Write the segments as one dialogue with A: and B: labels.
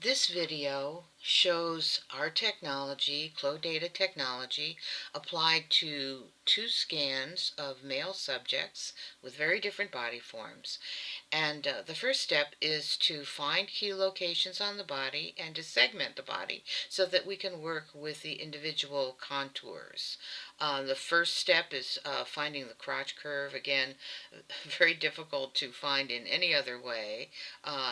A: This video shows our technology, Clodata technology, applied to two scans of male subjects with very different body forms. And the first step is to find key locations on the body and to segment the body so that we can work with the individual contours. The first step is finding the crotch curve. Again, very difficult to find in any other way,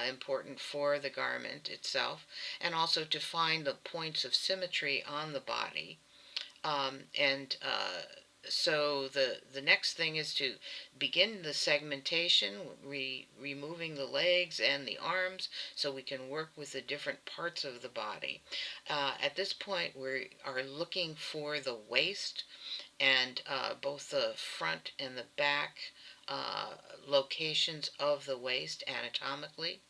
A: important for the garment itself, and also to find the points of symmetry on the body. And so the next thing is to begin the segmentation, removing the legs and the arms so we can work with the different parts of the body. At this point, we are looking for the waist and both the front and the back uh, locations of the waist anatomically.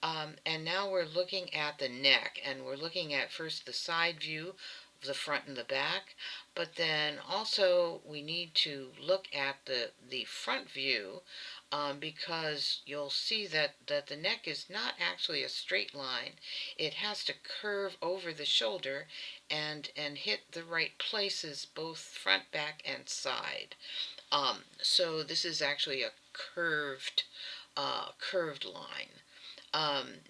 A: And now we're looking at the neck, and we're looking at first the side view of the front and the back, but then also we need to look at the front view, because you'll see that the neck is not actually a straight line. It has to curve over the shoulder and hit the right places, both front, back, and side. So this is actually a curved line.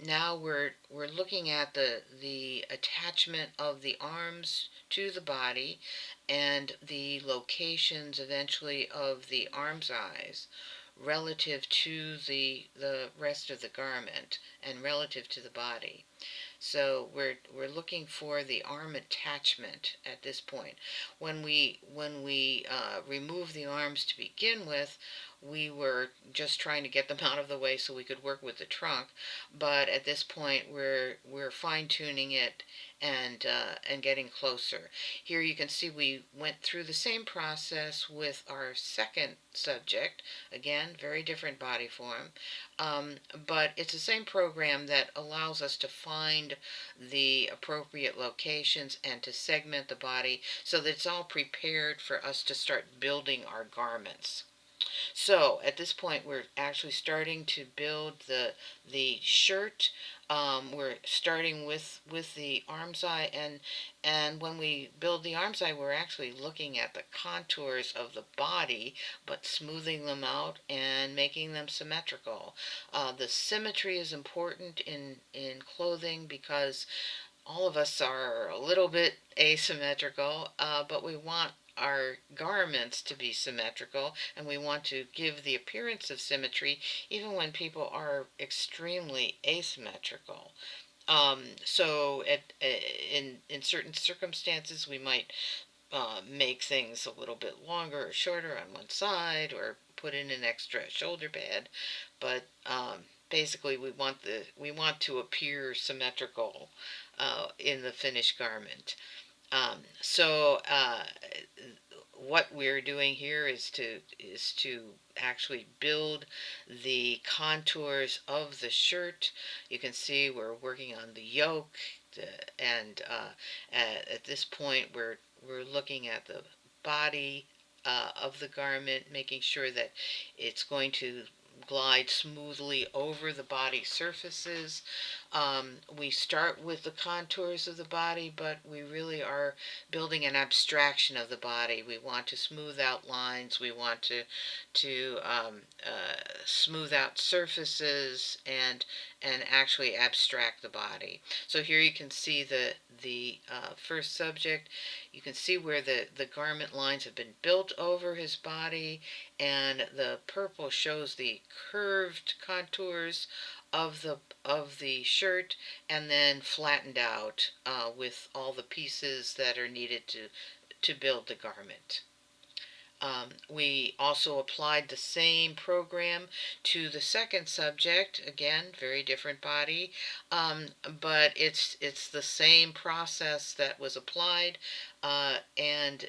A: Now we're looking at the attachment of the arms to the body and the locations eventually of the arms eyes relative to the rest of the garment and relative to the body. So we're looking for the arm attachment at this point. When we remove the arms to begin with, we were just trying to get them out of the way so we could work with the trunk. But at this point, we're fine tuning it and getting closer. Here you can see we went through the same process with our second subject. Again, very different body form. But it's the same program that allows us to find the appropriate locations and to segment the body so that it's all prepared for us to start building our garments. So at this point, we're actually starting to build the shirt. We're starting with the arm's eye, and when we build the arm's eye, we're actually looking at the contours of the body, but smoothing them out and making them symmetrical. The symmetry is important in clothing because all of us are a little bit asymmetrical, but we want our garments to be symmetrical, and we want to give the appearance of symmetry even when people are extremely asymmetrical. So in certain circumstances, we might make things a little bit longer or shorter on one side, or put in an extra shoulder pad. But basically, we want to appear symmetrical in the finished garment. So what we're doing here is to actually build the contours of the shirt. You can see we're working on the yoke, and at this point we're looking at the body of the garment, making sure that it's going to glide smoothly over the body surfaces. We start with the contours of the body, but we really are building an abstraction of the body. We want to smooth out lines. We want to smooth out surfaces and actually abstract the body. So here you can see the first subject. You can see where the garment lines have been built over his body, and the purple shows the curved contours of the shirt, and then flattened out with all the pieces that are needed to build the garment. We also applied the same program to the second subject. Again, very different body, but it's the same process that was applied, and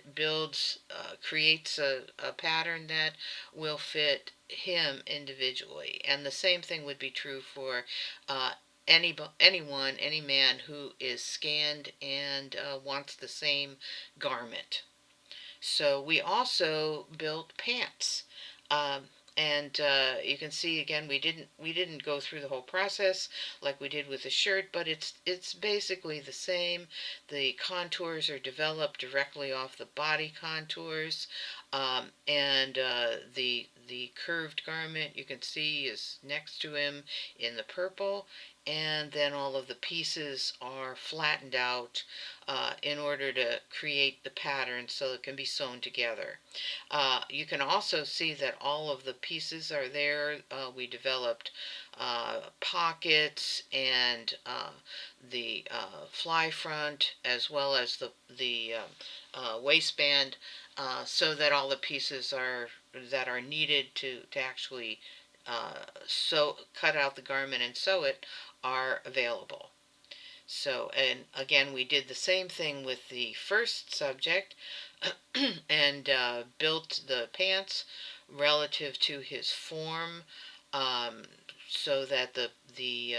A: creates a pattern that will fit him individually. And the same thing would be true for uh, any man who is scanned and wants the same garment. So we also built pants. Um, And you can see again we didn't go through the whole process like we did with the shirt, but it's basically the same. The contours are developed directly off the body contours, and the curved garment you can see is next to him in the purple, and then all of the pieces are flattened out in order to create the pattern so it can be sewn together. You can also see that all of the pieces are there. We developed pockets and the fly front, as well as the waistband, so that all the pieces are that are needed to actually sew cut out the garment and sew it are available. So, and again, we did the same thing with the first subject and built the pants relative to his form, um, so that the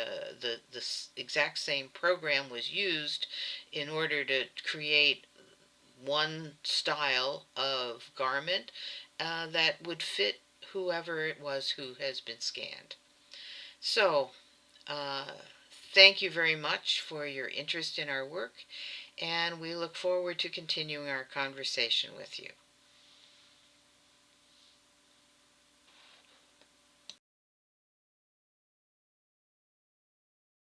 A: exact same program was used in order to create one style of garment that would fit whoever it was who has been scanned. So, uh, thank you very much for your interest in our work, and we look forward to continuing our conversation with you.